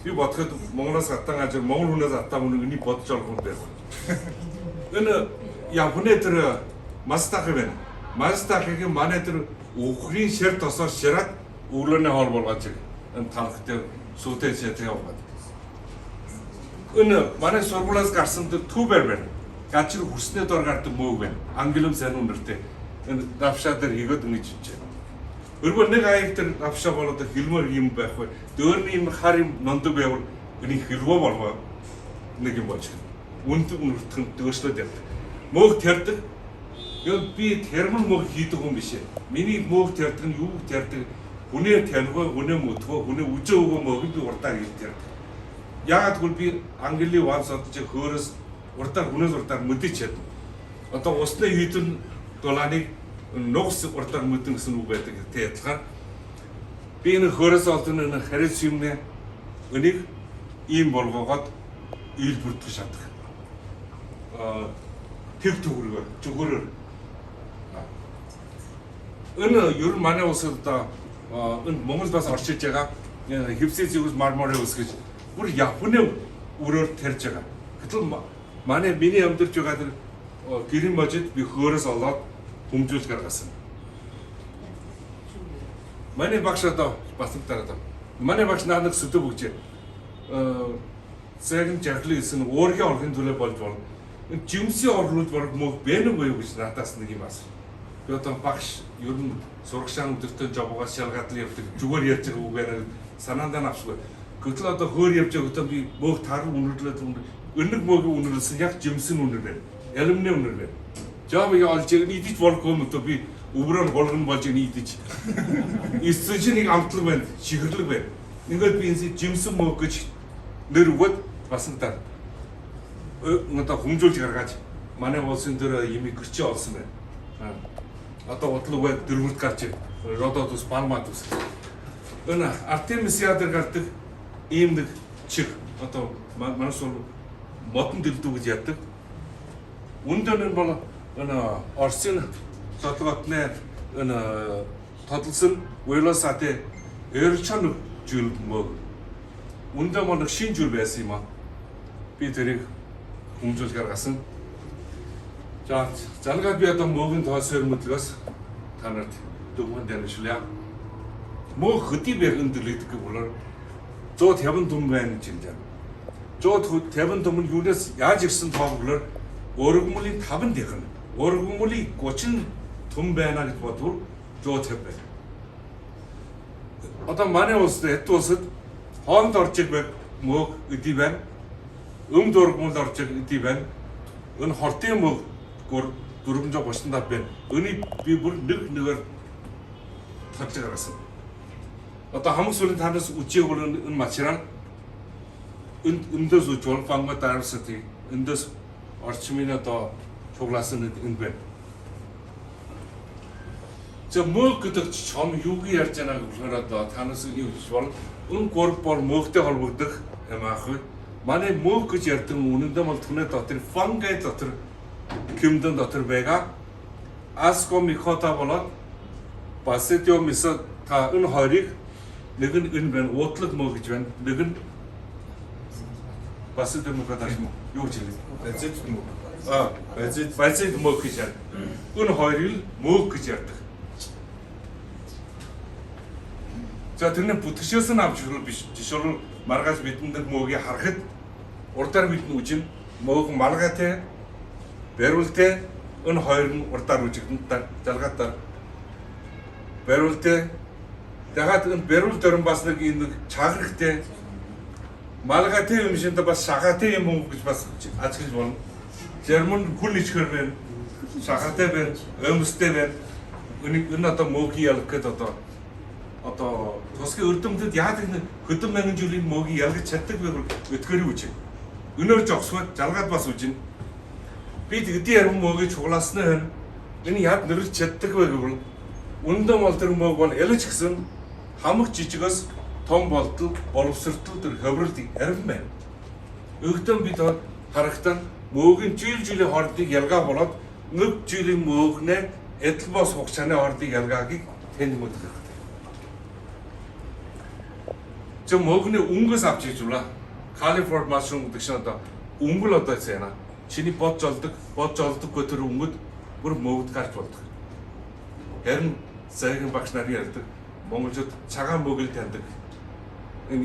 Би бодоход Монголоос хатан ажир Монгол хүнээс хатан хүн энийг бодож олох юм байна. Энэ явхны тэр Мастах байна. Мастахыг манай тэр өхрийн шир тосоор шираад өглөөний хоол болгож энэ талхтай сүйтэй шатыг яваад. Энэ манай сургуулиас гарсан тэр түбэр байна. Гачир хүрснээ дор гардаг мөөг байна. Ангилам сайн үнэртэй. Энэ давшаа дээр хийгээд ингэж хийж байна. Өргөө нэг аяг тэр давшаа болоод хилмөр юм байхгүй. Дөөрний юм хар юм нондог байвал энийг хилгөө болгоо нэг юм болж байна. Үнд үнэртхэн дөөшлөд явдаг. Мөөг тэрдэг. Юу би термин мөөг хийдэг хүн биш ээ. Миний мөөг тэрдэг нь юу тэрдэг? Үнэ тэргөө, үнэ мөтгөө, үнэ үжөө өгөө мөөг би урдаар хийдэг. Яагаад гэвэл би англи ванс одож хөөрөөс урдаар хүнээс урдаар мэдэж чадна. Одоо усны хідэн дулааныг нугс урдаар мэдэн гэсэн үг байдаг тэ адилхан. Би энэ хөөрөөс олдсон энэ харис юмны энийг ийм болгоогоод ил бүрдэх шатах. Тэг төгрөгөөр зөвхөрөөр. Энэ ер нь манай улсад энэ Монгол бас орчиж байгаа хевсээс юус марморын ус гэж бүр японы өрөөр тарьж байгаа. Гэтэл манай миний амьдарч байгаа тэр гэрэн божид би хөөрөөс олоод хүмжүүлж гаргасан. Манай багш одоо басамтараа. Манай багш наанах сөдөв өгчээ. Цагийн жаргалын гэсэн уургийн орхын төлөө болж болно. Энэ жимсийн орлууд баг мөг бэнэ буюу гэж надаас нэг юм асуу. Би одоо багш ер нь сурагчаан өдөртөө жобгоос шалгадлын явдаг зүгээр ярьж байгаа үг байна санаандаа авсгүй. Гэтэл одоо хөөр явж байгаадаа би мөг таран үнэрлээд өнөг мөгийн үнэрлсэн яг жимсэн үнэр байна. Ялмны үнэр байна. Жобыг олж идэж болохгүй юм одоо би өврөөр болгоно болж идэж. Эсвэж нэг амтлаг байна, чихэрлэг байна. Ингээд би энэ жимсэн мөг гэж нэр өгөөд басна. Одоо хүмжүүлж гаргаж манай улсын дээр ямиг гэрчээ олсон байна. Одоо бодлого дөрвөлд гарч Рододус Палматус. Энэ Артемисиа дээр гардаг ийм нэг чих одоо манай сул модон дэлдүү гэж яддаг. Үндэн нь бол энэ Орсын цодлоготны энэ тодлсон Велосате Эрчан жил мөг. Үндэн бол шинэ жил байсан юм аа. Би тэрийг хүмжүүлж гаргасан. За залгаад би одоо мөгийн тоосоор мэдлгээс та нарт дүгмэн дамжуулъя. Мөг хөдий бэрхэн дэлгэдэг болоор 150 түм байна гэж хэлж байна. 150 түм нь юунаас яаж ирсэн тоо болоор өргөмөлийн 5 дэх нь. Өргөмөлийн 30 түм байна гэж бодвол 150 байна. Одоо манай улсад эд улсад хоомд орж ирэх мөг өдий байна. Өмд өргөмөл орж ирэх өдий байна. Энэ хортын мөг 435 байна. Өнийг би бүр нэгээр товч гаргасан. Одоо хамаг сүлийн танаас үжиг бол энэ материал эндээс үжил фанга дарсати эндээс орчмын одоо цуглаасан энэ байна. За мөг гэдэг чом юуг ярьж байгааг болохоор одоо танаас юу гэж бол энэ гурав бол мөгтэй холбогдох юм аах. Манай мөг гэж ярьдаг үнэндээ бол түүний дотор фангай дотор кимдэн дотор байгаа. Аско микота болоод басетио миса та энэ хоёрыг нэг нь энэ байна уутлаг мөг гэж байна. Нэг нь басетио микота юу гэж хэлээ? Базет мөг. Базет мөг гэж байна. Энэ хоёрыг мөг гэж ярьдаг. За тэрний бүтгэшээс нь авч хөрөл биш. Жишээл маргааш бидэнд мөгийг харахад урдаар бидний үжин мөг малгайтай Бэрүүлтэй энэ хоёр нь урдаар үжигдэн залгаатаар бэрүүлтэй дагаад энэ бэрүүл дөрөн бас нэг энэ чааграхтэй малгайтай юм шиндэ бас шагаатай юм гэж бас ажиглаж болно. Жерман хүл ичгэр байна. Шагаатай байна, өмстэй байна. Энэ одоо мөгийн ялг гэдэг одоо тусгийн өрдөмдөд яадаг нэг хөдөн мянган жилийн мөгийг ялгаж чаддаг байвал өтгөрийн үжиг. Өнөөр жогсвол жалгаад бас үжин. Би тэгдий ярим мөгийг чуглаасны хань энэ яд нэрлж чаддаг байвал үнэндээ бол тэр мөг бол ялж гисэн хамаг жижигээс том болтол боловсртол тэр хөврөлд ярим байна. Өгдөн бид харагтан мөгийн жилийн хоорондыг ялгаа болоод нэг жилийн мөөгнээ эдл бос хугацааны хоорондыг ялгаагийг тань мэддэг. 저 먹는 웅거스 앞지 줄라 칼리포르 마스룸 득셔다 웅글 어떠 있잖아 진이 버절득 것들을 웅긋 우리 먹을 갈 줄. 해는 세금 박스나리 할 때, 뭔가 저 차가 먹을 텐데,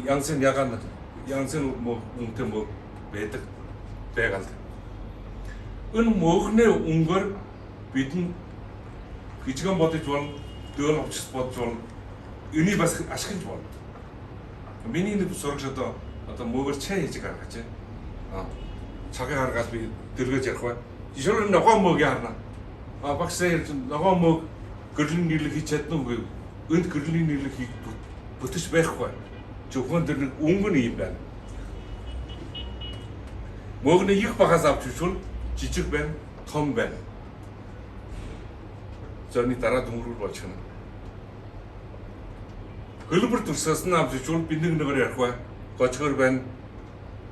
양sen 야간 양sen 뭐 웅태 뭐 배득 배갈 때. 은 먹네 웅걸 비든 기지가 못해 좋은 늘 없이 스포 좋은 은이 바스 아시긴 좋은. 미니는 소르셔도 어떤 먹을 체이지가 같지. 자기가 가서 들거지 거야. 이절은 나가 먹게 하나. 박사에 나가 먹 그런 일을 기쳤던 거. 은 그런 일을 기 붙으시 배고. 저건들 웅근이 있다. 먹는 이거 박아서 앞주줄 지측ben 톰ben. 저니 따라 동물을 버치는. 그걸부터 서스나 앞주줄 빈등 너를 할 거야. 거쳐ben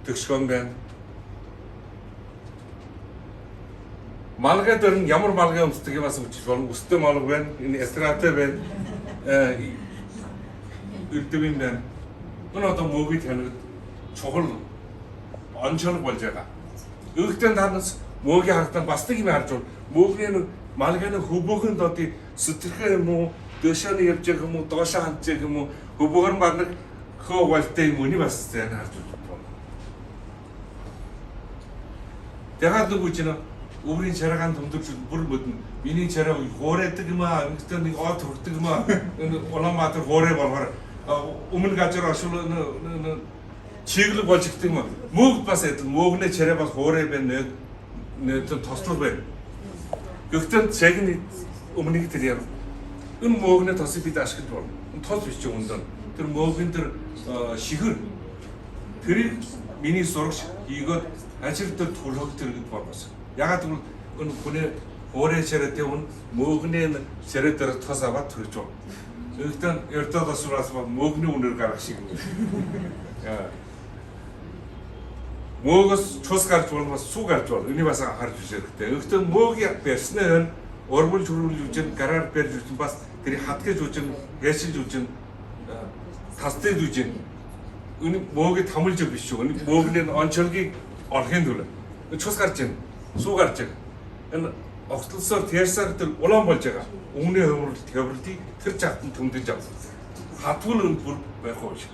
득식ben 말게들은 ямар 말게 없었게 봤으면 지금 우스트 말고는 이 에스트라테벤 일때빈ben 어떤 뭐기 되는 저걸 언천 벌제가 그때 나는 뭐게 할때 바스티기 말죠 뭐게는 말게는 후보근 어디 스트레 뭐 더샤니 옆쪽 뭐 도샤한테 뭐 후보근 만나 그거 갈때 뭐니 봤을 때는 아주 내가 누구 있지나 우리 제라간 동들 물을 못 미니 제라 고래 뜨기마 그때는 어터 뜨기마 올라마트 고래 봐라 우물 가져라 술은 지글 벌칙 뜨기마 뭐 봤어요 뭐네 제라 봐 고래 벤네 네좀 더스터 벤 그때 제긴 우물이 들이야 은 뭐네 더스 비다시게 돌 더스 비죠 운전 그 뭐긴들 시글 그리 미니 소르 이거 아직도 돌럭들 봐봤어 야가들 군에 오래 제를 때운 뭐그네 제를 때를 터사봐 들죠. 일단 열다다 수라서 뭐그네 오늘 가락식. 뭐가 초스갈 줄 수갈 줄 의미바사 하루 주제 그때 일단 뭐기 베스는 얼굴 줄을 주진 가rar 베 주진 바스 들이 hat게 주진 해실 주진 다스테 주진 의미 뭐기 담을 접이쇼 의미 뭐그네 언철기 얼헨둘 초스갈진 소가르적 억슬서 대사들 올라올제가 웅내형을 대버티 특작은 동대장 하투는 불 배고지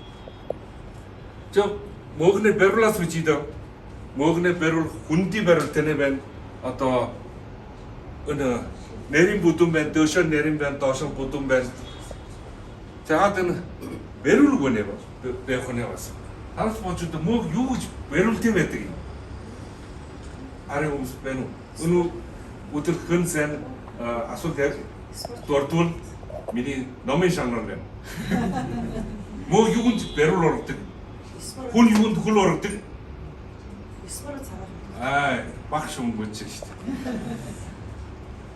저 뭐그네 베를라스 위치다 뭐그네 베를 훈디 베를 테네벤 어떤 어느 내림 부tumben 더션 내림ben 더션 부tumben 자하든 베를 보내봐 배고네 왔어 하나스 보주도 뭐 유지 베를 때문에 아래 오면서 빼는 어느 우들 근센 아소대 tortul 미니 너무 장난래 뭐 유군 배를 얻었대 혼 유군 그걸 얻었대 아 막좀 멋지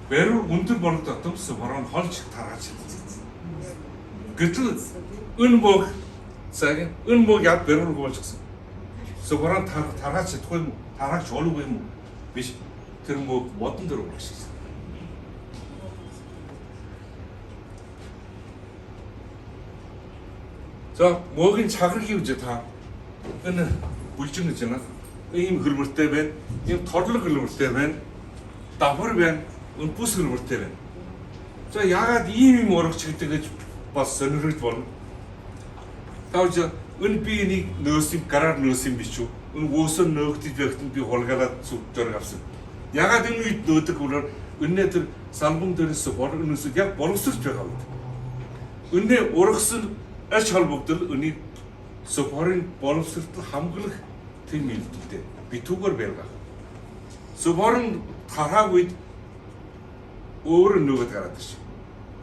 배를 운들 벌었다 서버런 헐식 달아지 그때 은복 사게 은복 야 배를 걸쳤어 서버런 달아지 토이 달아 졸고 뭐 비시 들은 뭐 어떤 대로 볼 수 있어. 자, 뭐긴 자극이 이제 다 어느 물증 있잖아. 이 그걸 때면 이 터를 그걸 때면 다버면 은부스를 볼 때면 자, 야가 이미 뭐라고 칠 때가 봤어를 볼. 다우저 은비니 너심 가라 너심 비추. 은 오선 너티 벽든 비 홀가라 쑥 들어갔어. 야가 등이 너트 그걸 은내들 살봉들이 서버 은수 약 버럭스 들어가고. 은내 오락스 애철복들 은이 서버린 버럭스도 함글 팀밀때 비투거 벨가. 서버는 타라고 있 오른 누가 가라듯이.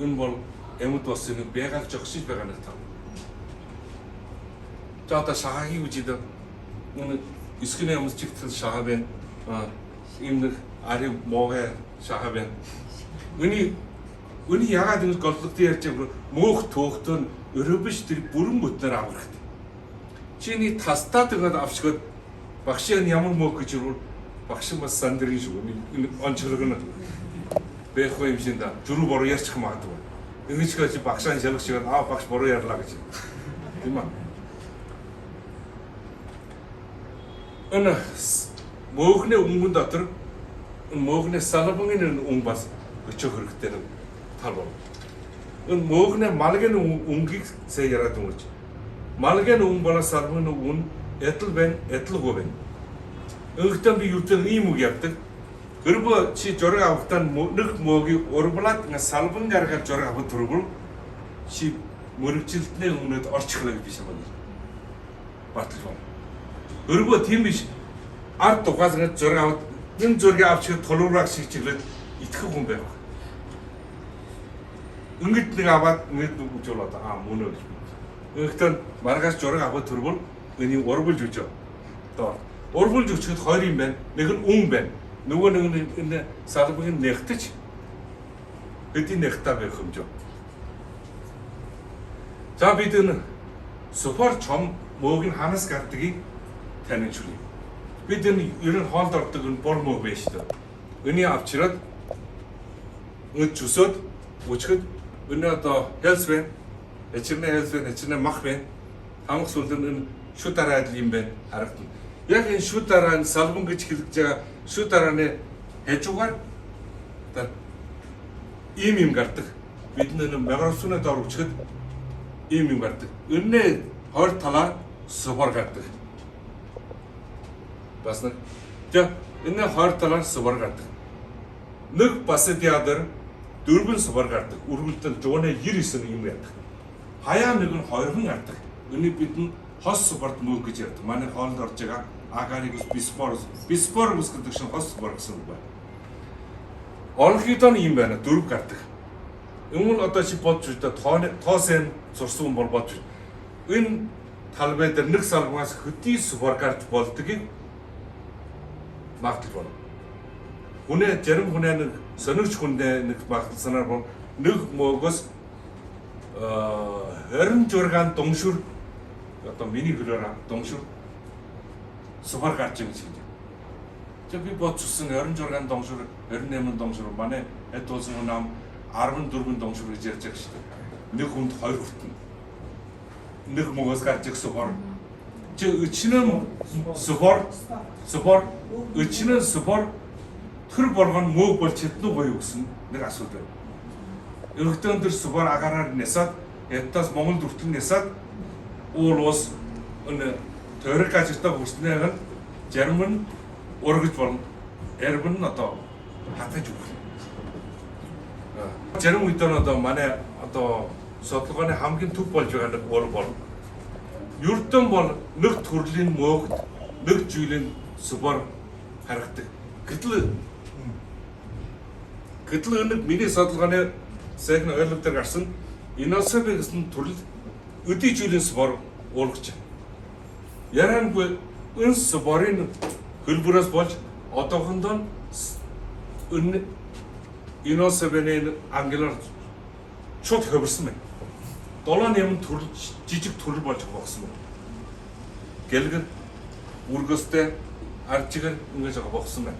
은볼 에무도 쓰는 배가 적시 배가 나타. 자다 사하기 우지다. 오늘 이스크네 하면서 직접 샤하벤 임는 아래 뭐해 샤하벤 은이 야가 된 것들 때문에 목 도었던 여러분들이 부른 못더라고 그래. 진이 타스타트가 앞시고 박시한 야물 뭐 그치로 박시만 산들이 주고 언처러는 배고 임신다 주로 보러 예측만 하고 은이치가 박산 제럭 시간 박시 보러 야라겠지. 이만 은 모근의 웅근 дотор 모근의 살아봉이는 웅바스 그쵸 그렇기 때는 탈로 은 모근의 말게는 웅기 세야라던 거지 말게는 웅바라 살아봉이는 운 애틀고벤 그때 비 유튼 이무기 앞때 그리고 치 저러가 없단 늑 모기 오르블라 nga 살봉 가르가 저러가 부 들고 치 머리질때 응ነት 얼치글하게 비셔버리 바틀고 그리고 팀이 art 똑같은 저러가 는 저러가 앞치 톨로락식 지를 이트고 공배 응긋내가 아바 응긋 졸라다 아 문을 일단 말가서 저러가 부 들고 은이 오르블 주죠 또 오르블 주치 거리면 내가 웅벤 누구는 근데 살봉이 넥트지 그때 넥타베 금죠 자 비드는 스포 좀 먹인 하나스 같기 되는 줄이 비드는 이런 할더득은 벌모 베시다 은이 앞치럿 은 주섯 우측 은나도 헬스벤 에치네 막벤 한국 솔드는 슈타라드 림벤 알았던 약간 슈타란 살봉 그 지킬자 슈타란에 해주관 단 이민 갈득 비드는 메가수네 다루 쳐 이민 갈득 은내 허르탈라 스포 갈득 봤나 자 은내 허르탈라 스포 갈득 늑 바세디아더 둘분 스포 갈득 우르불던 조네 이리스는 이무였다 하야 늑은 허르흥 갈득 은이 비든 허스포르트 무그지였다 만에 헐더제가 아가리고스 비스포르스 그득신 허스포르스 뭐 얼기던 임베나 둘 갈득 응을 어떠시 버추다 더센 소스운 볼 버추 은 탈베드 늑살고스 그티 스포르카트 볼뜨기 막트고 훈에 제름 훈에는 선우군데 늑 막트스나 늑 모고스 헤른 조르간 동슈 어떤 미니 그려라 동슈 스포르카트 지금 저기 버추스는 헤른 조르간 동슈를 헤른 내면 동슈를 만에 에토스는 남 아르분 두르분 동슈를 이제 적시다 늑은 덜구튼 늑 모고스 같이 스포르 저 의치는 스포르 의치는 스포르 틀벌건 뭐 벌쳤도 보이고슨 내가 소들 의학단들 스포르 아가라를 내서 에타스 몽을 두르튼 내서 올로스 어느 더럽까지 있다고 보시면 제르문 오르그 볼 에르분 나도 하트 주고 제르문 있다는도 만에 또 소토간에 함긴 투벌 줘가는 오르볼 유르던 볼늑 투르린 뭐늑 주일린 스포르 하르트 그틀은 미니 소토간에 세그나 얼룩들 갔은 이너서베스는 둘 어디 주일린 스포르 오르죠 야란 은 스포르는 흘부러스 볼 어떠한던 은 이너서베는 안겔러 초 해버스면 돌아내면 둘 지직 둘을 벌쳐 먹습니다. 결국은 우르거스 때 아르치가 응해서 먹습니다.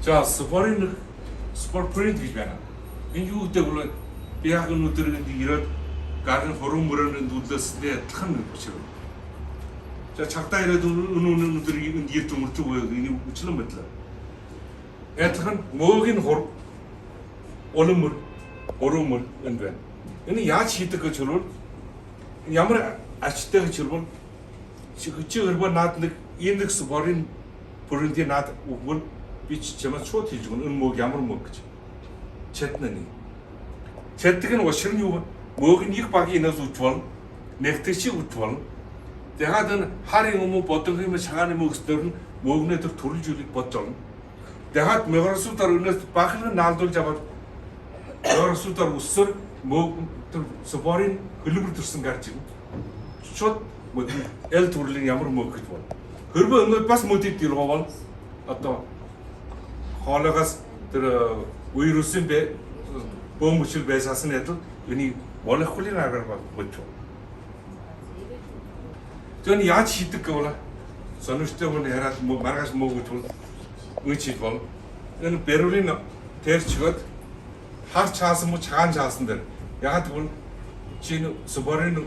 자 스포르는 스포르 프린트 기잖아. 인주 때 물론 비약은 우들은 이런 가는 호르몬을 누드스 때 참 그렇죠. 자 작다이라도 은우는 우들이 이게 좀 우쭈고 이니 우치는 못라. 애트한 먹인 호르 오르물 은변. ini 야치 itu kecilul, yammer asyik kecilul, kecil erba nat nek indik sebarin perinti nat ubun, bici cuma short hijun, mog yammer mog kecil, cetnani, cetkan washirin yuban, mogin yik pagi ina utual, nektesi utual, 대하든 하리 오모 보통 힘을 장안에 먹스들은 먹는 데 돌을 줄이 버전 대하 메가라 수다르는 바크는 날돌 잡아 메가라 수다르 우스 먹 서버린 글루브 들슨 가지 숏뭐 엘 돌린 야물 먹게 돼 그리고 응을 빠스 못이 뛰어와 어떤 홀라가스 그 위루스인 배 bombuchil 배사스는 애들 이니 원래 홀리나가 뭐죠 저는 야치 듣고라 선우스테고는 해라 뭐 말가서 뭐고 좀 의치고 저는 베를린 대치것 할 차스 뭐 차간 차스인데 야한테 본 지는 서버는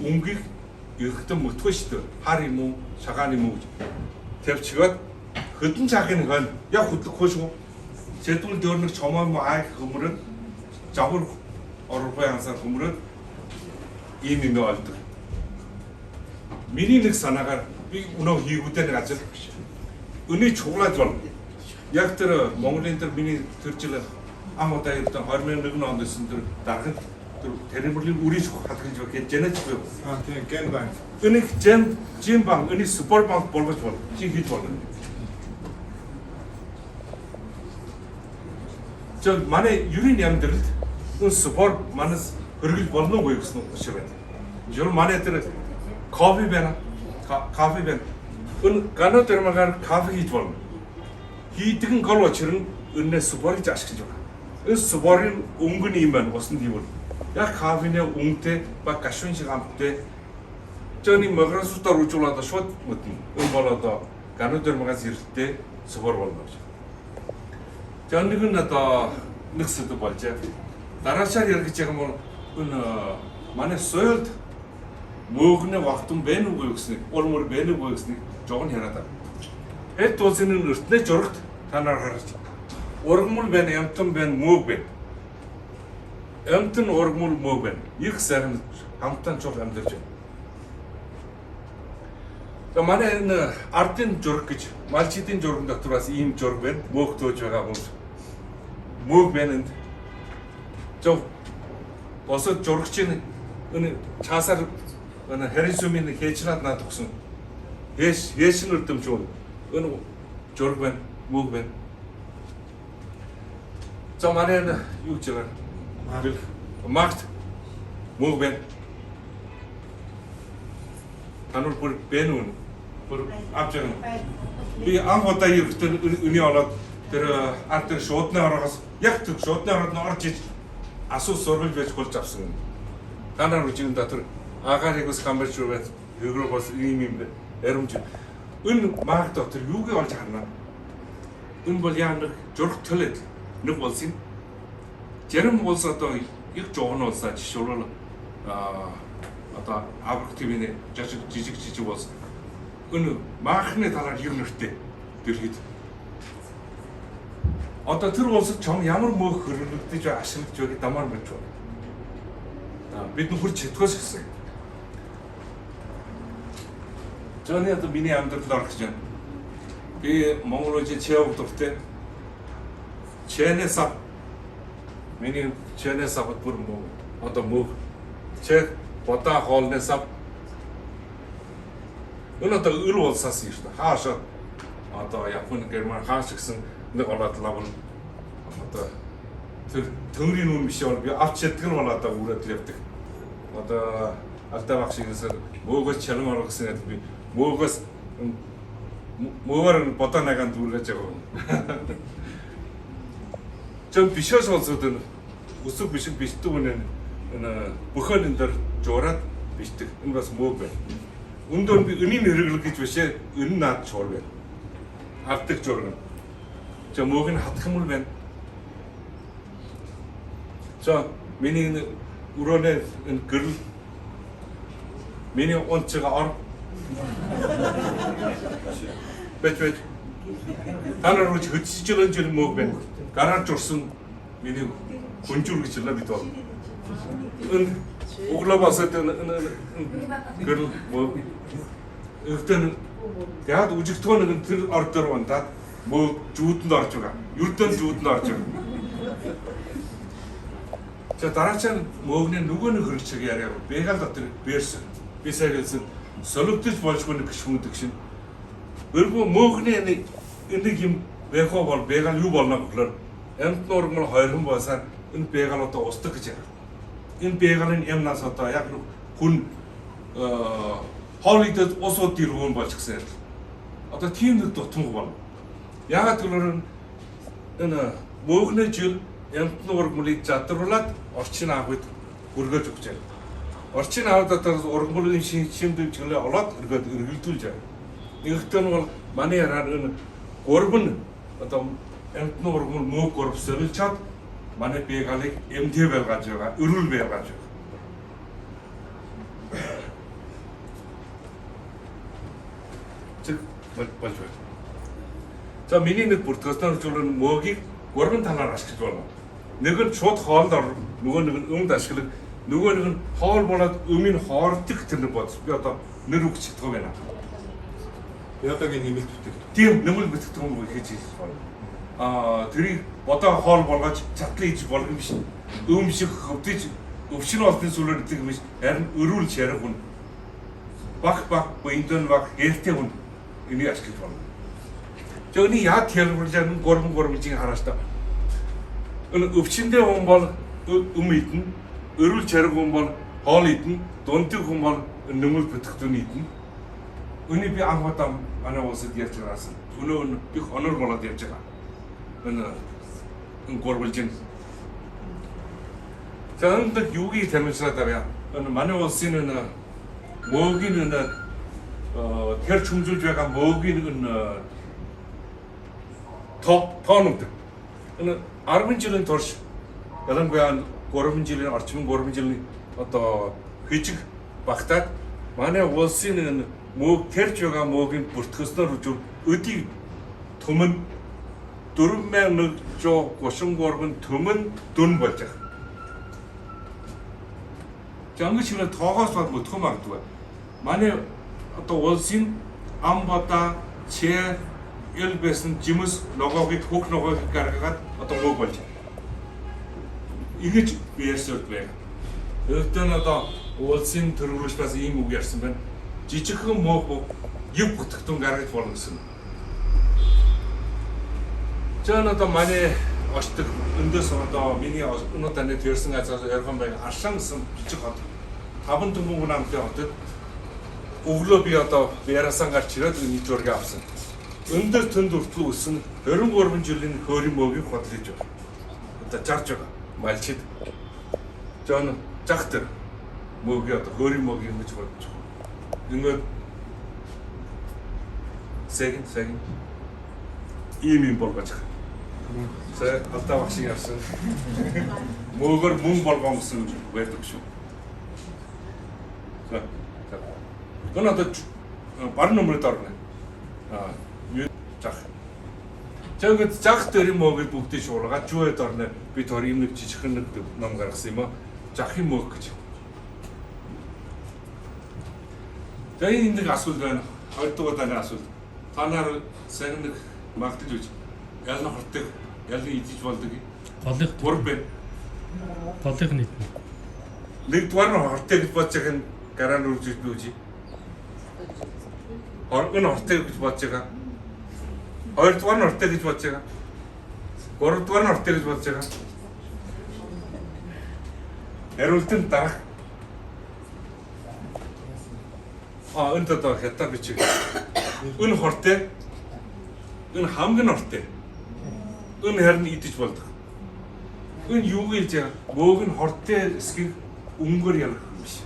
웅기 ирэхдээ мөтгөө шүү дээ. Хар юм уу, шагаан юм уу гэж тавьчихад хөдөн цаахын хань яг хөдлөхгүй шүү. Сэдвүүл дөөрнөг чомоо муу айх хөмрөд жавар орбой ансаар хөмрөд ийм юм олдог. Миний нэг санаагаар би өнөө хийгүүдээ нэг ажил өний чуглаад бол яг тэр Монголын тэр миний тэр жил ам удаа ирсэн 2001 онд өссөн тэр дарганд тэр тэрбэрлийн үрийг хадгалж байгаа гэнэж буй. Тийм ген банк. Өнийг жим банк, өний супер банк болгож бол чи хийж болно. Жон манай юрийн амьдралд өн супер манас хөргөл болно уу гэсэн шиг байна. Жон манай тэр кофе байна. Кофе байна. Өн ганаа тэрмагаар кофе хийж болно. Хийдгэн гол очрон өнөө супер гэж ашиглаж байгаа. Энэ суперын өнгөн юм байна. Усан тийм. Яг кофений өнгөтэй ба гашуун шиг амттай Johnny маграсуудаар үжүүлээд шууд мэднэ. Энэ бол одоо гануудэр магаас эрэлттэй супер болно гэж. Johnny гэн одоо нэг сэдв болж байгаа. Дараачаар ярих гэж байгаа юм энэ манай соёлд мөөгнө вахтун байна уу гэснэг, улмөр байна уу гэснэг жоо нь яриад байна. Эд тулсын өртнөө журагт та нар харж. Ургамал байна, ямтан байна, мөөг байна. Ямтан ургамал мөөг байна. Их сайхан хамтан чог амьдарч байна. За манай энэ ардын жураг гэж малчидын журган дотор бас ийм жураг байна. Мөөг төөж байгаа хүмүүс. Мөөг байна энд. Жоо босод журагчийн энэ чаасаар энэ харисумын хээжнаад наад өгсөн. Хээшин өрдөмж үү. Энэ жураг байна, мөөг байна. За манай энэ юу гэж байгаа? Магт мөөг байна. Танур бүр бэн үү? Бүр авчирна. Би анхудаа ирэхдээ өний олоод тэр ард тэр шуудны ороогоос яг тэр шуудны ороод нь орж иж асуус сургууль байж болж авсан. Танаар үжигэн дотор агаарыг ус камерч руу хөргөө бас ийм юм яромж. Энэ магт дотор юуг олж харна? Энэ бол яа нэг журх төлөд нэг болсон. Зарим улс одоо их жоон улсаа жишээлбэл одоо Африк твний жижиг улс энэ маахны талаар ер нэртэй дэлхийд. Одоо тэр улсад чом ямар мөөх хөрөлдөж ашиглаж байгааг дамаар мэдж байна. Бид нөхөр читгөөс гисэн. Жонья одоо миний амьдрал орох гэж байна. Би Монголын чэв дуртай. Чэнэс ав. Миний чэнэс авд бүр одоо мөөх чэ бода хоолнээс ав. Энэ одоо өл улсаас юм шүү дээ. Хаашаа одоо Япон, Герман хааш гэсэн нэг болоод лавн одоо тэр төмрийн үн биш бол би авч чаддаг нь болоод үрээд явдаг. Одоо алдаа баг шигээс мөөгөөс чарам орох гэсэн би мөөгөөс мөөр бодоо наганд үргэж байгаа. Жон бишээс болсод энэ өсөг бишг бишдэг үнэ энэ бүхэн энэ дэр жуураад бишдэг. Энэ бас мөөг байна. Өндөр би өнийг хэрэглэх гэж бишээ энэ наад чуур байна. Авдаг жуурна. За мөөг нь хатах юм байна. За миний өрөөнөө энэ гэрэл миний онцгой ор бэт танаар үуч хөдсөж байгаа жил мөөг байна. Гараар журсан миний хүнжүүр гэж хэлээ бид бол. Энэ углаабасад гэрэл мөөг ихтэн яад үжигдгөө нэг тэр ордор бандаад мөөг жүүдэнд орж байгаа. Юрдэн жүүдэнд орж байгаа. За дараачаа мөөгний нөгөө нэг хөрөгчийг яриа. Бегал дотор бэрс. Би сая хэлсэн солигдож болжгүй нэг гişмүдэг шин. Өргөө мөөгний нэг юм бэхо бол бегал юу болно гэхээр амт нурмал хоёрхан байсаар энэ бегал одоо устдаг гэж яриа. Энэ бегалын ямнаас одоо яг хүн хоолойд усууд дэргүүн болж гисэн. Одоо тийм нэг дутмаг байна. Яагаад гэвэл энэ мөөгний жил амт нурмалыг задруулаад орчин аавд хүргэж өгч байгаа. Орчин аавд одоо ургамлын шимдэмжлээ олоод эргэлдүүлж байгаа. Нэгдүгээр нь бол манай яраар энэ гурван одоо амтны ургамл мөөг гурав сэрэлчаад манай бегалыг эмдээ байлгаж байгаа, өрүүл байлгаж байгаа. болж байна. За миний нэг бүртгэгдсэн зүйлэн мөөгийг гурван талаар ашиглаж байна. Нэг нь шууд хоолд ор, нөгөө нэг нь өмд ашиглах, нөгөө нэг нь хоол болоод өмийн хоордох тэр нэг бодс. Би одоо нэр үг чигдэх байна. Яагаад нэмэлт бүтээх? Тийм нэмэлт бүтээх юм хийж байна. Тэрийг бодоо хоол болгож цатлан хийж болох юм биш. Өм шиг хөвдөж өвчин болтын сүлээр идэх юм биш. Харин өрүүл шарах хүн. Бах буйндан бах эртээ хүн энийг ашиглаж байна. Жөний яа тэлбэрлэж гурван жин харааш та. Өвчнөдөө хүн бол өм идэн, өрүүл шарах хүн бол хоол идэн, дундын хүн бол нэмэлт бүтээгдэхүүн идэн. Өний би анхудаа манай улсад ярьж байгаас өнөө их онор болоод явж байгаа. Гурван жин. За энэ юугийн тамирчраад байгаа. Манай улсын мөөгийн тэр чүмжүүлж байгаа мөөгийн тоонууд. 10 жилийн турш ялангуяа 3 жилийн орчмын 3 жилийн одоо хижиг багтаад манай улсын мөөг тэрж байгаа мөөгийн бүртгэснээр үжиг өдийг төмөн 4133 төмөн дүн болж байгаа. Жангич хэмээн тоогоос бод мөтгөн магадгүй. Манай одоо улсын амбата че ил байсан жимс ногоогыг хөх ногоог гаргаад одоо мөөг болж байна. Игэж би ярьсод байна. Өвдөн одоо улсын төрөвлөж бас ийм үг ярьсан байна. Жижигхэн мөөг юг бүтгэгдэн гаргаж болно гэсэн. Жан одоо манай очдог өнөөс одоо миний өнөө таны төрсэн газраас ярхан байг Аршан гэсэн жижиг хот 5 төмөн намтай хотод өглөө би одоо яраасан гарч ирээд нэг зураг авсан. Өндөр төнд өртлөө өссөн 23 жилийн хөөрийн мөөгийг хотлож байна. Одоо жарж байгаа. Малчид. Жон загтэр мөөгийг одоо хөөрийн мөөгийг ингэж бодож байгаа. Ингээд сегэн ийм болгож байгаа. За алдаа багш ярьсан. Мөөгөр мөн болгоомсон байдаг шүү. За. Гэнэ одоо бар нөмрөд орно. Зах. Тэгэд зах дээр мөөгийг бүгдийг шуургаад жүйд орно. Би төр юм нэг жижигхэн нэг ном гаргасан юм аа. Захын мөөг гэж. Тэгээ энэ нэг асуулт байна. Хоёрдугаар таны асуулт. Та нар сайн нэг магтаж үз. Ялна хортыг ялны идэж болдог. Голыг гур бэ. голыг нийт. Нэгдүгээр нь хортыг гэж бодож байгаа нь гараан үржиж бүүжи. Энэ хортыг гэж бодож байгаа. Хоёрдугаар нь хортыг гэж бодож байгаа. Гуравдугаар нь хортыг гэж бодож байгаа. Хариултын дарах. Энд одоо хятад бичиг. Энэ хортыг энэ хамгийн хортыг. Энэ харин идэж болдог. Энэ юу гэж яа? Мөөг нь хортын эсгийг өнгөөр ялгах юм биш.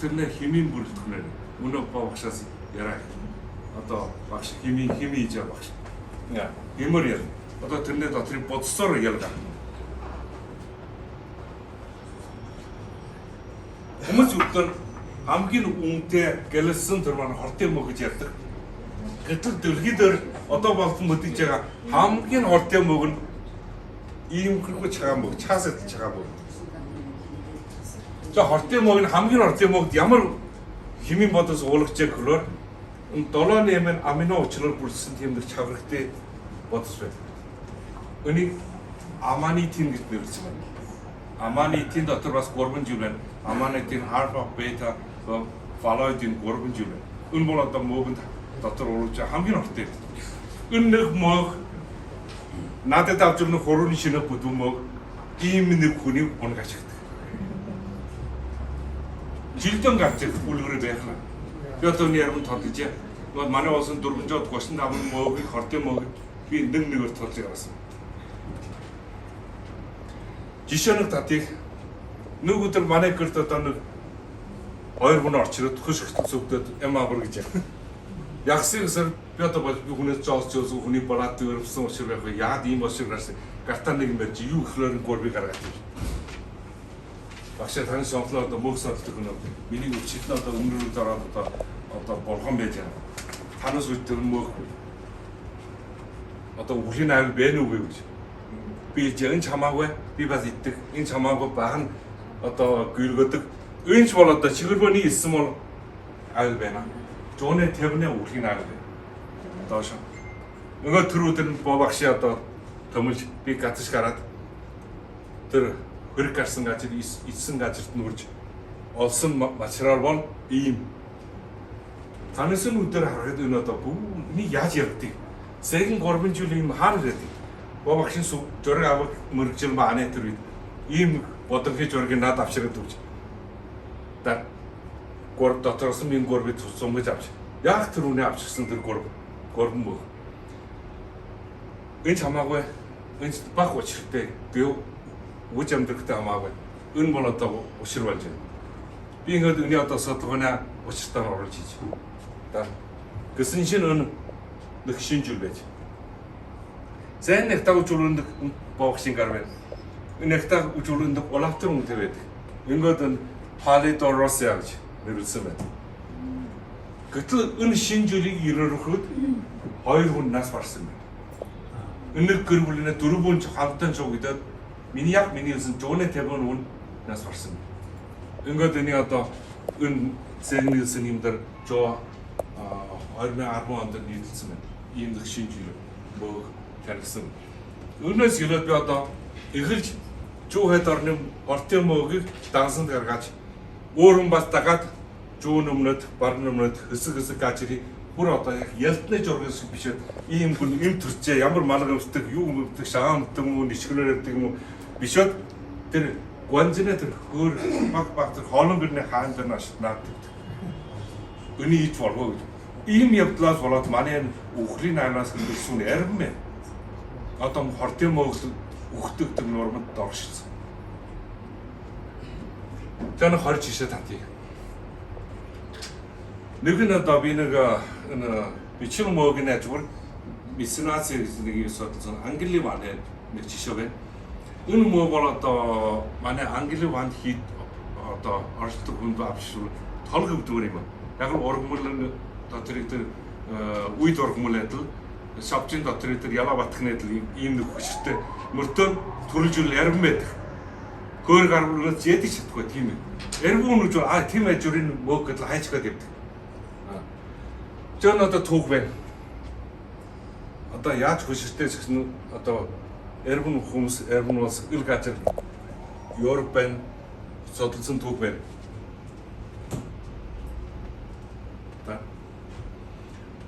Тэрнээ химийн бүрэлдэхүүнээр өнөө багшаас яраа. Одоо багш химийн хийж байгаа багш. Химээр яа. Одоо тэрнээ дотрын бодсоор ялгаа. Хүмүүс үгээр хамгийн үнэтэй гэлсэн тэр маань хортын мөө гэж ярьдаг. Гэтэл дэлхий дээр одоо болсон мэдэж байгаа хамгийн хортын мөг нь ийм хэрэг чагаа мөг, чаас адил чагаа мөг. За хортын мөг нь хамгийн хортын мөгд ямар химийн бодос уулгаж өгөхөөр энэ 7-8 амино учраар бүрдсэн тийм нэг чаврагтай бодос байна. Үнийг аманитин гэж нэрлэж байна. Аманитин дотор бас 3 жил байна. Аманитин, альфа, бета, фалоидин 3 жил байна. Энэ бол одоо мөгөнд дотор уулж хамгийн хортын. Энэ нэг мөг надад авч ирэх хурууны шинэ бүдүүн мөг ийм нэг хүний унаг ашигладаг. Жилдэн гарч ирэх үлгэр байхлаа. Би одоо нэрмэн тодож манай улсын 435 мөөгийг хортын мөөг би нэгээр тодож гаргасан. Жишээ нь татыг нэг өдөр манай гэрт одоо нэг 2 хүн орч ирээд хөшгөлт зөвдөд амаабар гэж яа. Ягсын гэсэр би одоо бол би хүнээс жоос хүний балаад өрөвсөн учраас яг яад ийм болшиг гарсан. Гартаа нэг юм байж юу ихлээр гурвыг гаргаад ирж. Багшаа таны сонглоо одоо мөг соддог нь миний өвчтөн одоо өмнөрөөр ороод одоо болгон байж байгаа. танаас үүдтэй мөх одоо үхлийн аял бэ нүг гэж. Би энэ ч хамаагүй би бас иддэг энэ ч хамаагүй баг нь одоо гүйлгөдөг энэ ч бол одоо чигэрбөний илсэн бол аял байна. Жууны 50-ны үхлийн аял байна. Доош. Нөгөө төрүүдэр нь бовагши одоо төмөлж би гацж гараад тэр хөрг гарсан газар идсэн газарт нүрж олсон материал бол ийм. Танаас нь өдөр харахад энэ одоо бүний яаж явдгийг Сэгэн 3 жил ийм хаана гэдэг. Бовагшин зураг авах мөрөгжил мааны тэр үед ийм бодонхий зургийг над авчираад өгч. Да гор дотроос минь горбит сумгаж авч. Яг тэр үнэ авчирсан тэр горбон мөг. Энэ хамаагүй энэ баг учиртай би үж амьдрахтай хамаагүй. Энэ бол одоо ушир болж байна. Би ингээд өний одоо судалгааны учиртайг оруулж хийж. Да. Гэсэн чинь өн нэг шинжил байж. Зэн нэг тав үзүүлэндэг богшин гар байна. Нэг тав үзүүлэндэг улаатар үнэтэй байдаг. Ингээд энэ Палидоросиа гэж нэрлсэн байна. Гэтэл энэ шинжилийг ирэрхэд 2 хүн нас барсан байна. Энэ гэр бүлийнэ 4 хүн хамтан цугдаад миний хэлсэн жууны 50 хүн нас барсан байна. Ингээд энийг одоо энэ Сэгнэлсэн юм дээр жоо 2010 онд нийлсэн байна. Ийм нэг шинжил бөг тархсан. Өнөөс гэлээд би одоо эхэлж жуухэд орны ортын мөгийг дансанд гаргаж өөрөн бас дагаад жуун өмнөд барны өмнөд хэсэг гажрыг бүр одоо яг ялтны жургаас бишээд ийм хүн эм төрчээ ямар малгай өвтөг юу өвтөг шагаан өвтөг юм уу нишгнээр өвтөг юм уу бишээд тэр гонзны тэр хөр баг тэр хоолон гэрний хаан дээр наашнаад өний ич болов. Ийм явдлаас болоод манай үхлийн аймаас гэрсэн ярим бэ. Одоо хортын мөг үхдэг тэр нормод доршсон. Тэн хорж ишээ татъя. Нэг нь одоо би нэг энэ бичил мөгийн ажвар мисинаци нэг юм судалсан англи манай нэг жишээ байна. Энэ мөг бол одоо манай англи ванд хит одоо оролцдог хүнд авчир толг өвдгөр юм. Яг нь ургамал дотор тэр үед ургамал адил шавчин дотор тэр яла батхны адил ийм нэг хүчтэй мөртөө төрөлжүүл ярим байдаг. Хөөр гаргуулж ядчих чадахгүй тийм ээ. Эргүүн үж тийм ажрын мөг гэдэл хайчгаад явдаг. Жон одоо түүх байна. Одоо яаж хөшөртэй гэсэн одоо эргүүн хүмүүс эргүүн улс ил газар Европ байна. Судалсан түүх байна.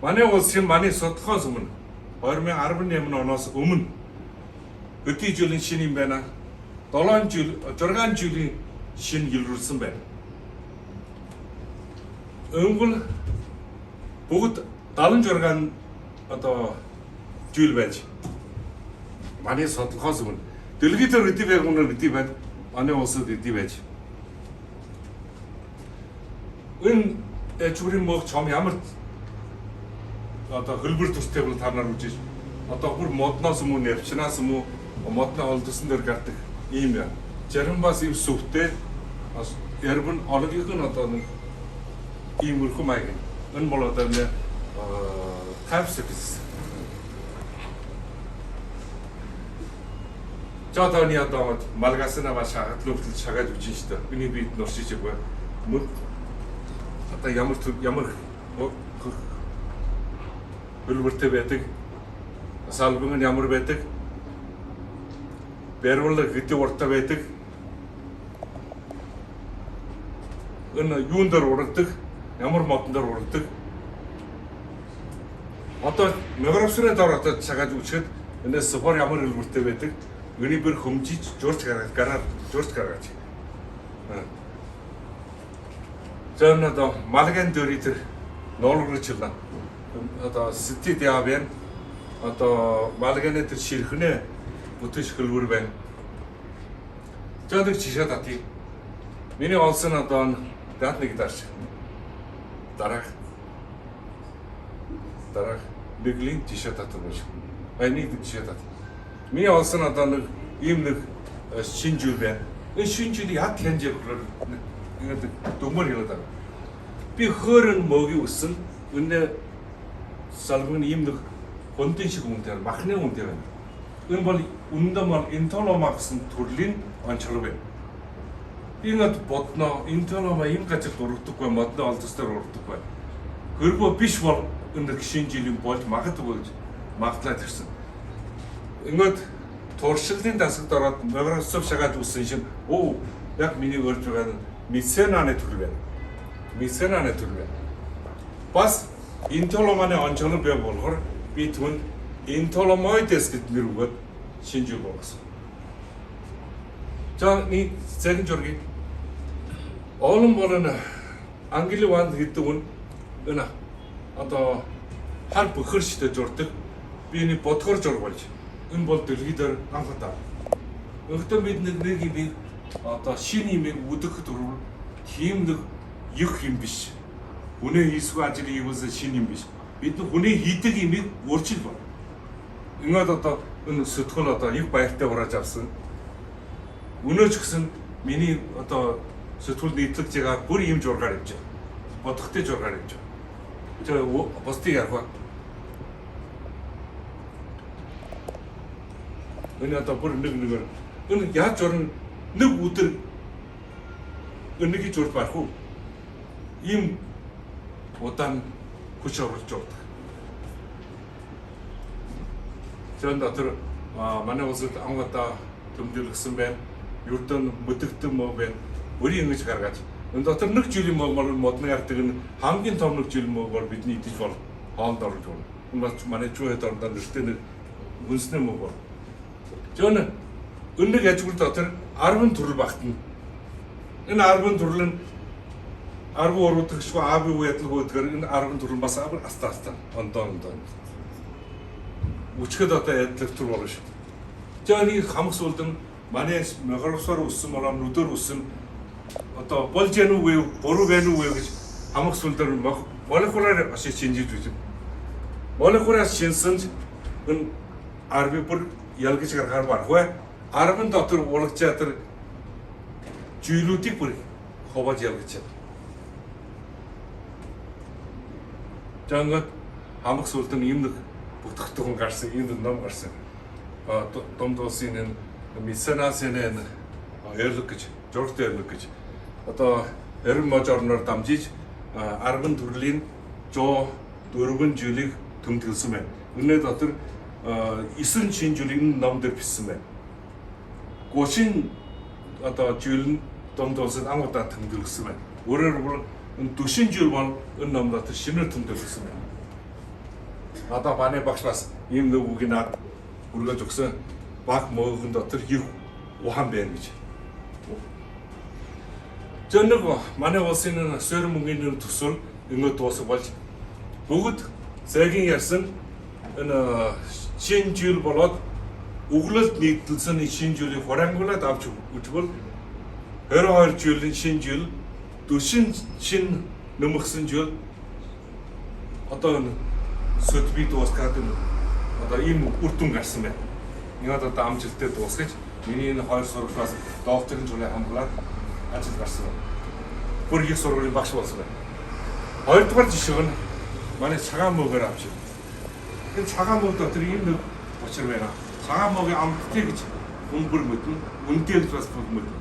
Манай улсын манай судалгааны өмнө 2018 оноос өмнө өдий жилийн шинэ юм байна. 6 жилийн шинэ илрүүлсэн байна. Өнгөл бүгд 76 одоо жил байж. Манай судалгааны өмнө дэлгийдээр өдий байх үнээр өдий байна. Манай улсад өдий байж. Энэ эчвэрийн мөг чам ямар одоо хөлбөр төстэй бол та нар үзэж одоо бүр модноос юм уу навчнаас юм уу модны холдсон дээр гардаг ийм яа. Зарим бас ийм сүвтэй бас ярбан ологийнх нь одоо нэг ийм өрхөн маяг. Энэ бол одоо нэ тавсэкс. Жаданы одоо малгасна ба шагатлуулж шагаад үжин штэ. Миний бид нуршиж байгаа. Мөр одоо ямар хөлбөртэй байдаг. Салбын ямар байдаг. Бэрвэл хэдий уртаа байдаг. Энэ юун дээр урагдаг, ямар модон дээр урагдаг. Одоо микрофоны дор одоо цагааж үчихэд энэс супер ямар хөлбөртэй байдаг. Өний бэр хөмжиж журч гаргаж. Зэн одоо малган дөрий тэр ноолгож чилна. Одоо сэтид яавэн одоо малганы тэр ширхнээ бүтэш хөлбөр байна. Жадаг жишээ татъя. Миний олсон одоо дат нэг дарч. Дараах нэглийн жишээ татах болж. Нэг жишээ татъя. Миний олсон одоо нэг ийм нэг шинжил байна. Энэ шинжил яг хянжээ ингээд дүмөр яваад байгаа. Би хөөрөн мөгийн өсөн өнөө салбын ийм нэг гондын шиг үнэтэй махны үнэтэй байна. Энэ бол үнэндээ бол интонома гэсэн төрлийн онцлог байна. Энэ бодно интонома ийм газар дурддаггүй модны олдос дээр урддаггүй. Хөрбөө биш бол энэ шинэ жилийн болж магадгүй гэж магтлаад ирсэн. Ингээд туршилтын дасагт ороод Microsoft шагаад үссэн шин яг миний өрж байгаа нь мисенаны төр байна. Мисенаны төр байна. Бас интономаны онцлог бай болохоор би түн интономоидэс гэдэг нэр өгөөд шинжүү болгосон. За нэг цагийн жургийг олон болон англи ванд гэдэг нь энэ одоо хар бөхөрштэй журдаг биений бодгор жур болж энэ бол дэлхий дээр анх удаа. Өөртөө бид нэг юм одоо шинэ юм үдэх төрөв тийм нэг их юм биш. Хүнээ хийсгүй ажлыг хийвээс шинэ юм биш. Бид хүнээ хийдэг юмыг өөрчил бол. Ингээд одоо энэ сэтгүүл одоо их баяртай урааж авсан. Өнөөч гэсэн миний одоо сэтгүүл нийтлэгж байгаа бүр юм жургаар явж байгаа. Бодохтой жургаар явж байгаа. Тэр бостыг ярих ба. Энэ одоо бүр нэг энэ яаж журна нэг өдөр өнөгийг журд барах уу? Ийм удаан хүч оруулж явдаг. Зэн дотор манай улсад ангата төмдөлгсөн байна. Юрдэн мэдэгдэн мөө байна. Өрийн ингэж гаргаж. Энэ дотор нэг жилийн модны гардаг нь хамгийн том нэг жил мөө бол бидний идэж бол хоолд орж байна. Энэ бас манай чүйхэд ордоо нэртэй нэг үнснэ мөө бол. Жон өнөг ажгүр дотор 10 төрөл багтана. Энэ 10 төрөл нь 13 дахь аби уядлаг үүдгээр энэ 10 төрөл бас астаастаа ондоо. Үчгэд одоо ядлаг төр болно шүү. Жаны хамх сүлдэн манай Microsoft үссэн болоо нүдөр үссэн одоо болж яах вэ? Буруу байна уу гэж хамх сүлдэр молекулаар ашиг шинжиж үзв. Молекулаас шинсэн энэ арби бүр ялгаж гарахаар барахгүй. 10 дотор уулагч чадар жийлүүдийг бүр ховож ялгаж чад. Жангад хамх сүлдэн юм нэг бүтгэхтэн гарсан, юм ном гарсан. Домдосын энэ мисенасын энэ эрлэг гэж, жургт эрлэг гэж. Одоо эрен мож орноор дамжиж 10 төрлийн 104 жилийг төмтгөлсөн байна. Өнөө дотор 9 шинэ жилийн ном дээр бичсэн байна. 30 одоо жил нь домдоосод ангуудаа төмтгөлсөн байна. Өөрөөр хэлбэл энэ 40 жил бол энэ ном дотор шинээр төмтгөлсөн байна. Одоо манай багш бас ийм нэг үгийг над үргэлж өгсөн баг мөөхөн дотор их ухан байна гэж. Жоног манай улсын сөр мөнгөний төсөл ингээд дуусах болж бүгд цагийн ярьсан энэ шинэ жил болоод өглөлт нийтлсэн шинэ жилийн хураангуулаад авч үзвэл 22 жилийн шинэ жил 40 шинэ нэмэгсэн жил одоо сөтбий дуусгаад одоо ийм үр дүн гарсан байна. Ингээд одоо амжилттай дуусгаж миний энэ хоёр сургуулиас докторийн зургийг хамгаалаад ажил гарсан байна. Бүр их сургуулийн багш болсон байна. Хоёрдугаар жишээ нь манай цагаан мөөгөр авч ирсэн. Энэ цагаан мөг дотор ийм нэг учир байна. Цагаан мөгийн амттай гэж бүр мэднэ. Үнтэй л бас бүр мэднэ.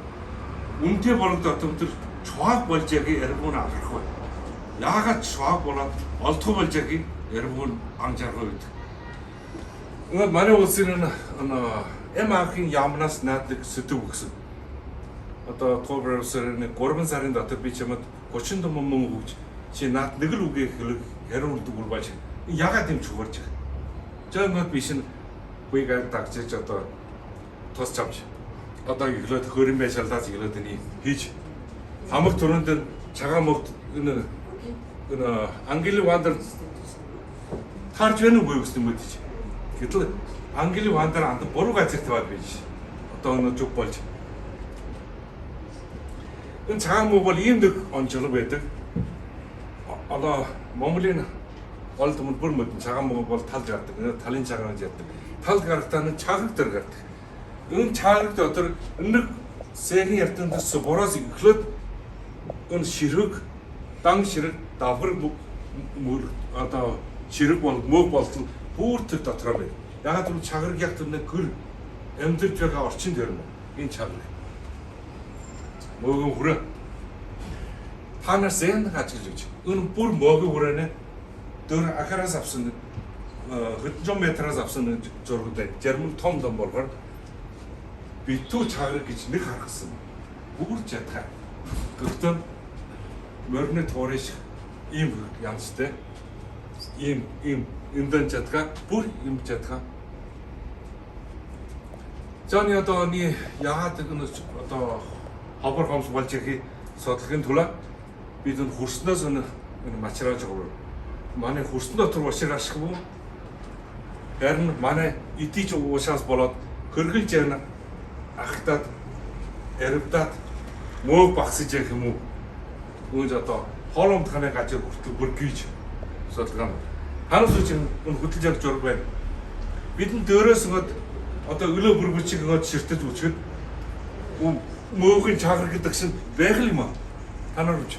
Үнтэй болог дотор чуаг болж яг яригуун аврах бай. Яагаад чуаг болоод олдох болж яг яригуун анжаарах вэ? Ингээд манай улсын эмаахын яамнаас наадаг сэдв өгсөн. Одоо Октоберсээр 3 сарын дотор би чамд 30 том мөнгө өгч чи наад нэг л үгээ хариулдаг бол бач. Яагаад юм чугарч байгаа. Жаагаад биш нь үеийг дагчиж одоо тус чамч. Одоо иглээд хөрөн бай шалдаас иглээд энэ хийж хамаг төрөнд цагаан мөгт энэ англи вандер харж байна уу гэсэн юм үү? Гэтэл англи вандер анд буруу газар таваад байж. Одоо өнөө зүг болж. Энэ цагаан мөг бол ийм нэг онцлог байдаг. Одоо Монголын олд бүр мэд цагаан мөг бол талж гардаг. Талын цагаан гэж яддаг. Талд гарахтаа нэг чагаг дээр гардаг. Энэ чагаг дотор нэг сэгийн ертөндөөс бороос эхлээд энэ ширэг, дан ширэг, давхар мөр одоо чирэг бол мөг болтон бүр тэр дотроо байна. Ягаад гэвэл чагарыг яг тэр нэг гэр амьдарч байгаа орчин дээр нь энэ чагаар. Мөгийн хүрээ. Танаас энэ ажиглаж өгч. Энэ бүр мөгийн хүрээ дөр ахараас авсан хэдэн метраас авсан зургууд зарим том болохоор битүү чагарыг гэж нэг харгасан. Бүр жадхаа. Гэхдээ мөрний туурын шиг ийм янзтай. Ийм дан жадхаа бүр ийм жадхаа. Зөний одооний яагаад энэ одоо хабар хомс болж ирэхийг судлахын тулд бид энэ хөрснөөс энэ мачрааж байгаа. Манай хөрсөн дотор уушиг ашиггүй. Харин манай идэж уушаас болоод хөргөлж яана ахтаад эрэвдаад мөөг багсаж явах юм уу? Үүнд одоо хооломд ханы гажир хүртэл бүр гүйж судалгаа. Харамс үуч энэ хөдөлж явж ураг байна. Бидний дөөрөөс ngод одоо өлөө бүрбүчиг ngод ширтэж үчгэд мөөгийн чагар гэдэг чинь байх юм аа. Та нар үуч.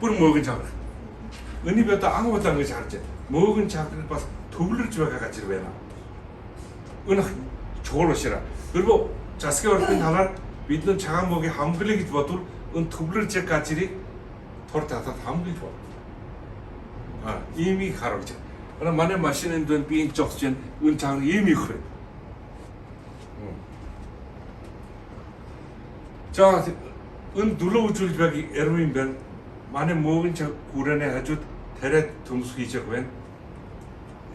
Бүр мөөгийн чагар. Өний би одоо ан удаан гэж харж байна. Мөөгийн чагар бас төвлөрж байгаа гажир байна. Өнөх чухал уушраа. Тэрбо засгийн ордын талаар бид нар цагаан мөгийн хамглыг гэж бодвол өн төвлөрж байгаа гажирыг тур татаад хамглаж байна. Иймийг харуулж байна. Манай машинд байна би энэ жогч байна. Өн чанга ийм их байна. За өн дөрөв үзүүлж байг ярмын байна. Манай мөөгийн хүрээний хажууд тариад төмс хийж байгаа байна.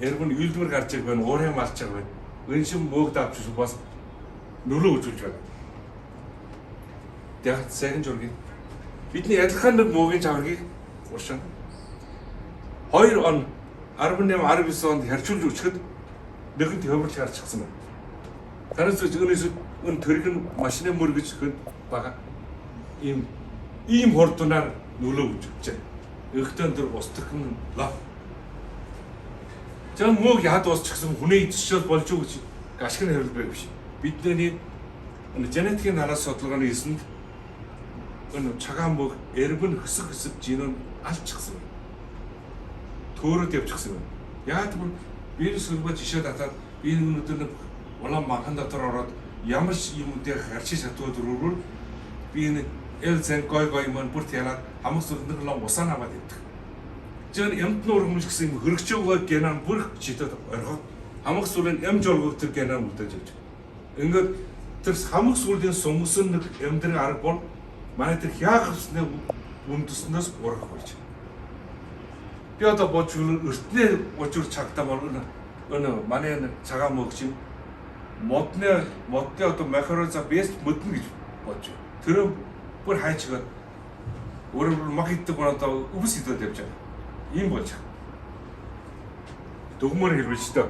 Ярмын үйлдвэр гарч байгаа байна. Уурын малч байгаа байна. Өн шим мөөг давж бас нөлөө үзүүлж байна. Яг сайхан зургийг бидний адилхан нэг мөөгийн чаврыг уршин 2 он 18-19 онд харьцуулж өчгөд нэгэн төвөрлөж гарчихсан байна. Танаас өнөөс өн төргөн машины мөргөж хөнд бага ийм хурднаар нөлөө үзүүлж байна. Өгтөн дөр устгахын лав. Жан мөөг яд уусчихсан хүнээ идчихэл болж юу гэж гашгин хэвлэлбэг биш. Бидний генетикийн нараас судалгааны эсэнд энэ цагаан мөг эрбэн хөсөг жинон алчихсан. Төөрөд явчихсан байна. Яг тэгвэл вирус хөргөө жишээ татаад би өнөөдөр нэг улаан банхан дотор ороод ямар юмтай харьцаж чадвал дөрөвөр би энэ элзэн гой мөн бүрт ялаад хамаг сүрдэн лон усаа намаад идэх. Жин ямт нуур хүмүүс гэсэн юм хөргөж байгаа генан бүр читэд орхоо хамаг сүрэн ям жолгогддог генан үлдээж явж. Ингээд тэр хамаг сүрлийн сүмсэн нэг ямдрын арга бол манай тэр хяагсны үндэснээс урах болж. Би одоо бодвол өртний ужир чагтаа болно. Өнөө манай цагаан мөгч модны одоо махароза бест мөднө гэж бодож. Тэр бүр хайчгаад өөрөөр магитдаг одоо өвс идээд явж байгаа. Ийм болж байгаа. Дөгмөр хэлвэж таа.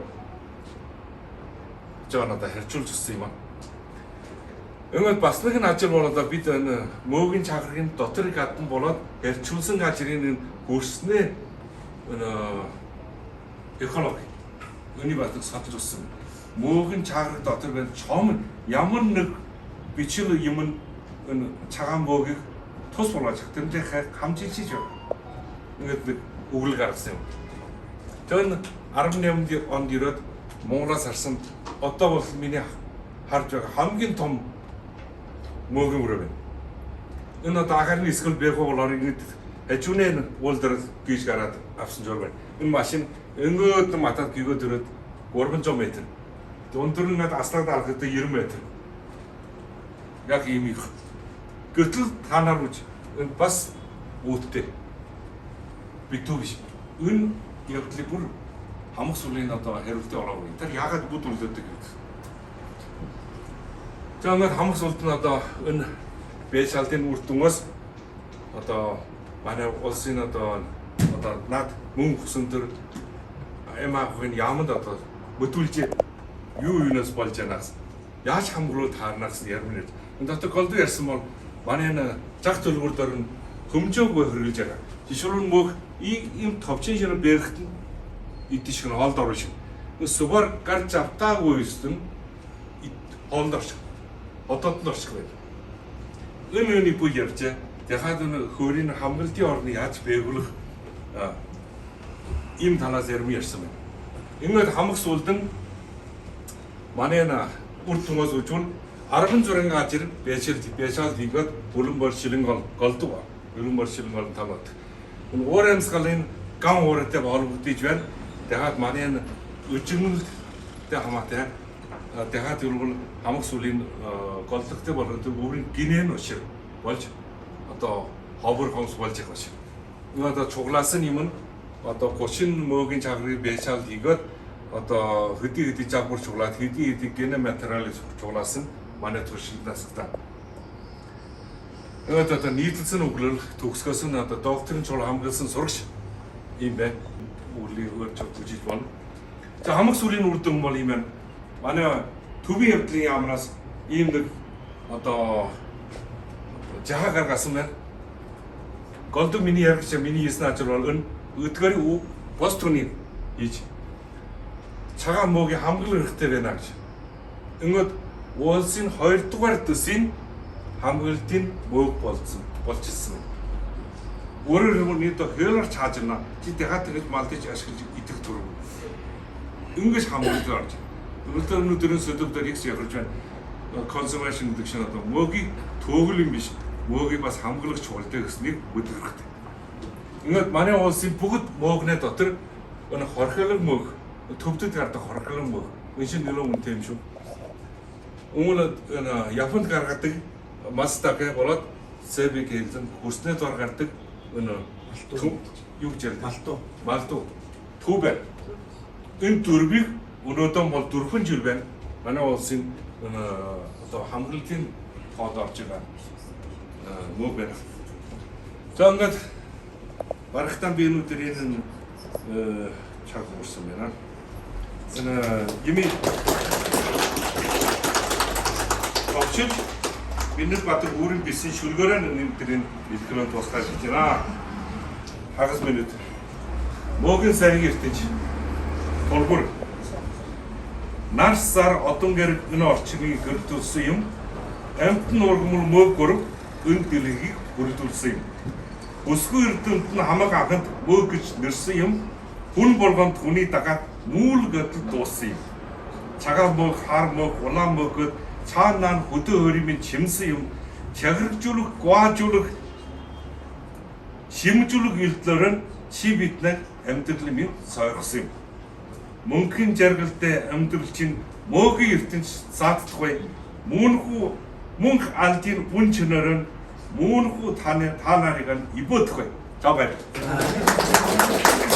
Жоо надад харьцуулж өгсөн юм аа. Ингээд бас нэг ажил болоод бид энэ мөөгийн чагаргийн доторыг гадна болоод харьцуулсан ажрын хөрснөө экологи өний батг сатж өгсөн. Мөөгийн чагараг дотор байна чом ямар нэг бичил юм энэ цагаан мөөгийг тус болгож тэрнтэй хамжилж байна. Ингээд өгөл гаргасан юм. Тэр 18 онд ирээд Монголоос харсан одоо бол миний харж байгаа хамгийн том мөөгийн үрээ байна. Энэ одоо агарын эсгэл бэхөө болоор ингэж хажууны уулдар гүйж гараад авсан жор байна. Энэ машин өнгөөд матад гүйгөөд өрөөд 300 м. Өндөр нь аслаад алхахад 90 м. Яг ийм их. Гэтэл та нар үз энэ бас үүдтэй. Битүү биш. Энэ явдлыг бүр хамаг сүлийн одоо хариултыг олоогүй. Тэр яагаад бүд үлдээдэг гэж. За ингээд хамаг сулд нь одоо энэ бэшалдын үр дүнээс одоо манай улсын одоо над мөн хөсөндөр эмаагийн яамд одоо мөдүүлж юу юунаас болж байгаанаас яаж хамгаалуулт хаарнаас ярмаар. Энэ дотор голд ярьсан бол манай энэ зах төлбөр дор нь хөмжөөгөө хөргөж байгаа. Жишрүүн мөх ийм товчин ширээ бэрхт нь идэв шиг хоолд орно шиг. Сувар гарч автаагүй юм хоолд орчих. Одоод нь орчих байна. Энэ бүх ярьжээ. Яхад энэ хөөрийн хамгаалтын орны яаж бээгүүлэх ийм талаас ярим ярьсан байна. Ингээд хамаг сүлдэн манайна үрд хүмүүс үжүүн 16 ажир бэшэл хийгээд бүрэн бор шилэн голдог. Бүрэн бор шилэн гол тамад. Энэ уурэмсгалын ган ууртай холбогдож байна. Дахиад манайна өчигнөлтэй хамаатай дахиад үргэл хамаг сүлийн голдогтой болгоод өөрийн гинэн ушир болж одоо ховор хомс болж байгаа шиг. Одоо чуглаасан юм одоо 30 мөгийн чанарыг бэшэл хийгээд одоо хэдий жагвар чуглаад хэдий генэ материалыг чуглаасан манай туршилт насгтаа. Одоо нийтлсэн өглөөр төгсгөөс нь одоо докторийн чугал хамгаалсан сурагч юм байна. Үлийн өөрчлөлт хийж байна. За хамаг сүлийн үр дүн бол юм байна. Манай төвийн явдлын яамнаас ийм нэг одоо жаа гаргасан байна. Голдог миний яригч миний хийсэн ажил бол энэ өдгөрийн бос түүний хийж цагаан мөгийн хамгаалах хэрэгтэй байна гэж. Ингээд улсын 2 дугаар төсвийн хамгаалтын мөг болчихсон. Өөрөөр хэлбэл нийт хөлөөр чаажна. Чи дахиад тэгж малдаж ашиглаж идэх төрөв. Ингэж хамгаалж орж. Өнөөдрийн сөдөвдөр их явж байна. Conservation гэдэг чинь одоо мөгийг төөгөл юм биш. Мөгийг бас хамгаалагч чухалтай гэснийг мэдэрх хэрэгтэй. Ингээд манай улсын бүгд мөөгнээ дотор энэ хорхолог мөг төвдөд гардаг хорхолог мөг. Энэ чинь нэлээд үнэтэй юм шүү. Өмнө энэ Японд гаргадаг мастагэ болоод сэбиг хэлсэн хүснээ дор гардаг энэ юу гэж ярьдаг? Малтуу. Төв байна. Энэ дөрвийг өнөөдөр бол 4 жил байна. Манай улсын энэ одоо хамгаалтын тоод орж байгаа мөг байна. За ингээд барахтан биенүүдээр энэ чаг уурсан байна. Энэ гими овчил биенүүд батар өөрийн бисэн шүлгөөрөө нэмтрийн илтгэрэн туслаж байна. Хагас минут. Мөгийн сайн эртэж толгор нарсаар одон гэр энэ орчмыг гэрдүүлсэн юм. Амтны ургамал мөг гөрөв энэ дэлхийг бүрдүүлсэн юм. Өсгөө эрдэмт нь хамаг анханд мөг гэж нэрсэн юм. Хүн болгонд хүний дагаад мүүл гэдэл дууссан юм. Цагаан мөг, хар мөг, улаан мөг цаанаа хөдөө хөрийн чимсэн юм. Чаграгжуулах, гуажуулах, шимжүүлэх үйлдэлээр нь чи биднээ амьдралын минь сойрхсон юм. Мөнхийн жаргалтай амьдрал чинь мөгийн ертөнц заагдахгүй. Мөнх алдын үн чанар нь мөнхүү та нарыг ибөөдхгүй. За баярлалаа.